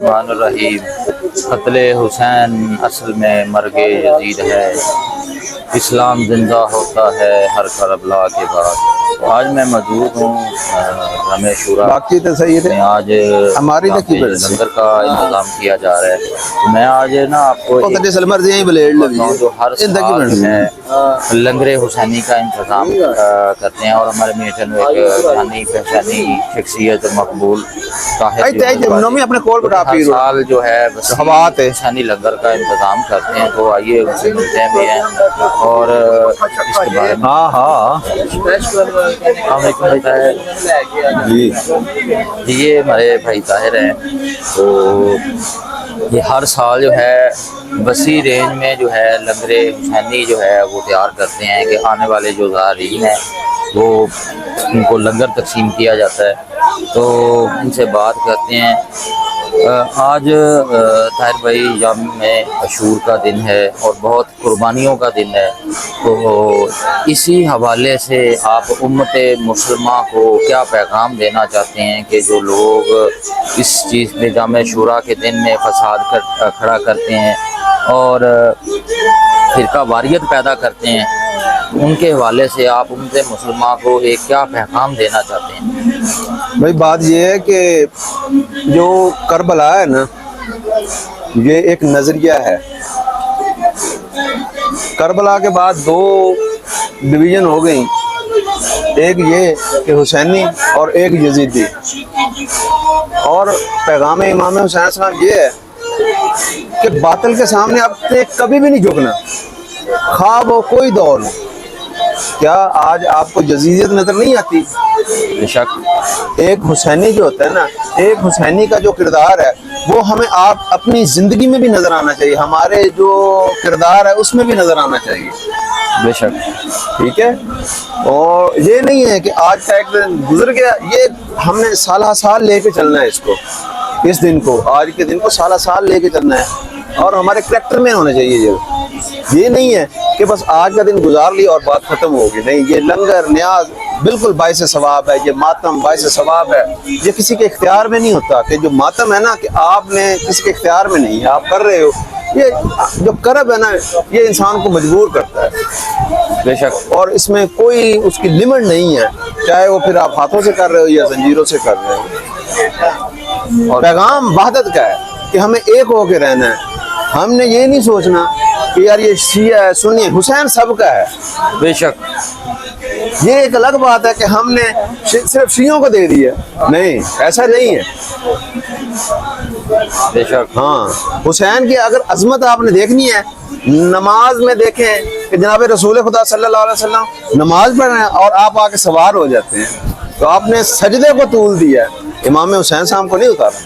الرحمن الرحیم۔ قتل حسین اصل میں مرگ یزید ہے، اسلام زندہ ہوتا ہے ہر کربلا کے بعد۔ آج میں موجود ہوں ہمیں شورا باقی تو صحیح ہے، آج ہماری لنگر کا انتظام کیا جا رہا ہے۔ میں آج نا آپ کو جو ہر سال ہے لنگر حسینی کا انتظام کرتے ہیں، اور ہمارے میٹن میں ایک جانی پہچانی شخصیت مقبول ہر سال جو ہے حسینی لنگر کا انتظام کرتے ہیں، تو آئیے ان سے ملتے بھی ہیں اور اس کے بارے میں۔ السلام علیکم بھائی طاہر جی، یہ ہمارے بھائی طاہر ہیں۔ تو یہ ہر سال جو ہے وسیع رینج میں جو ہے لنگر حسینی جو ہے وہ تیار کرتے ہیں کہ آنے والے جو زائرین ہیں وہ ان کو لنگر تقسیم کیا جاتا ہے۔ تو ان سے بات کرتے ہیں۔ آج طاہر بھائی یوم عاشور کا دن ہے اور بہت قربانیوں کا دن ہے، تو اسی حوالے سے آپ امت مسلمہ کو کیا پیغام دینا چاہتے ہیں کہ جو لوگ اس چیز میں یوم عاشور کے دن میں فساد کھڑا کرتے ہیں اور فرقہ واریت پیدا کرتے ہیں، ان کے حوالے سے آپ امت مسلمہ کو ایک کیا پیغام دینا چاہتے ہیں؟ بھائی بات یہ ہے کہ جو کربلا ہے نا، یہ ایک نظریہ ہے۔ کربلا کے بعد دو ڈویژن ہو گئی، ایک یہ کہ حسینی اور ایک یزیدی۔ اور پیغام امام حسین صاحب یہ ہے کہ باطل کے سامنے آپ نے کبھی بھی نہیں جھکنا، خواب ہو کوئی دور ہو۔ کیا آج آپ کو یزیدیت نظر نہیں آتی؟ بے شک ایک حسینی جو ہوتا ہے نا، ایک حسینی کا جو کردار ہے وہ ہمیں آپ اپنی زندگی میں بھی نظر آنا چاہیے، ہمارے جو کردار ہے اس میں بھی نظر آنا چاہیے۔ بے شک ٹھیک ہے، اور یہ نہیں ہے کہ آج کا ایک دن گزر گیا، یہ ہم نے سالہ سال لے کے چلنا ہے اس کو، اس دن کو، آج کے دن کو سالہ سال لے کے چلنا ہے، اور ہمارے کریکٹر میں ہونا چاہیے۔ یہ نہیں ہے کہ بس آج کا دن گزار لی اور بات ختم ہوگی، نہیں، یہ لنگر نیاز بالکل باعث ثواب ہے، یہ ماتم باعث ثواب ہے۔ یہ کسی کے اختیار میں نہیں ہوتا کہ جو ماتم ہے نا کہ آپ نے کسی کے اختیار میں نہیں ہے، آپ کر رہے ہو، یہ جو کرب ہے نا یہ انسان کو مجبور کرتا ہے۔ بے شک، اور اس میں کوئی اس کی لمٹ نہیں ہے، چاہے وہ پھر آپ ہاتھوں سے کر رہے ہو یا زنجیروں سے کر رہے ہو۔ اور پیغام وحدت کا ہے کہ ہمیں ایک ہو کے رہنا ہے۔ ہم نے یہ نہیں سوچنا کہ یار یہ شیعہ ہے سنی ہے، حسین سب کا ہے۔ بے شک، یہ ایک الگ بات ہے کہ ہم نے صرف شیعوں کو دے دیا، نہیں، ایسا نہیں ہے۔ بے شک، ہاں، حسین کی اگر عظمت آپ نے دیکھنی ہے، نماز میں دیکھیں کہ جناب رسول خدا صلی اللہ علیہ وسلم نماز پڑھ رہے ہیں اور آپ آ کے سوار ہو جاتے ہیں، تو آپ نے سجدے کو طول دیا ہے، امام حسین صاحب کو نہیں اتارا۔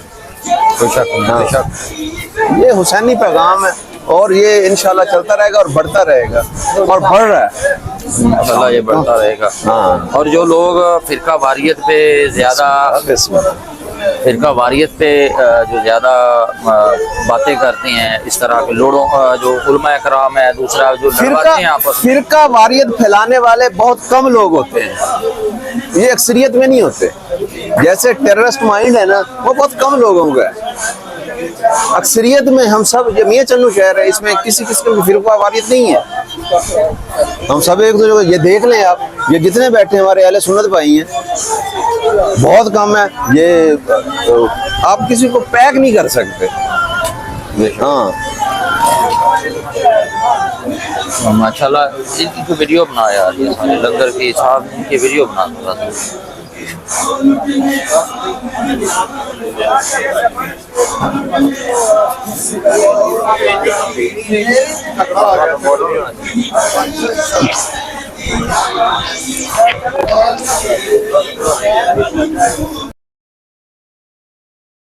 بے شک، بے شک، یہ حسینی پیغام ہے، اور یہ انشاءاللہ چلتا رہے گا اور بڑھتا رہے گا، اور بڑھ رہا ہے انشاءاللہ یہ بڑھتا رہے گا۔ ہاں، اور جو لوگ فرقہ واریت پہ زیادہ جو زیادہ باتیں کرتے ہیں، اس طرح کے لوڑوں جو علماء کرام ہے، دوسرا جو لڑواتے ہیں آپس میں، فرقہ واریت پھیلانے والے بہت کم لوگ ہوتے ہیں، یہ اکثریت میں نہیں ہوتے۔ جیسے ٹیررسٹ مائنڈ ہے نا، وہ بہت کم لوگوں کا ہے۔ اکثریت میں ہم سب، یہ میاں چنو شہر ہے، اس میں کسی قسم کی فرقہ واریت نہیں ہے۔ ہم سب ایک دوسرے کو، یہ دیکھ لیں آپ، یہ جتنے بیٹھے ہمارے اہل سنت بھائی ہیں بہت کم ہے، یہ آپ کسی کو پیک نہیں کر سکتے۔ ہاں، ماشاءاللہ ان کی ویڈیو بنایا لنگر کی صاحب، ان کی ویڈیو بنا دوں گا۔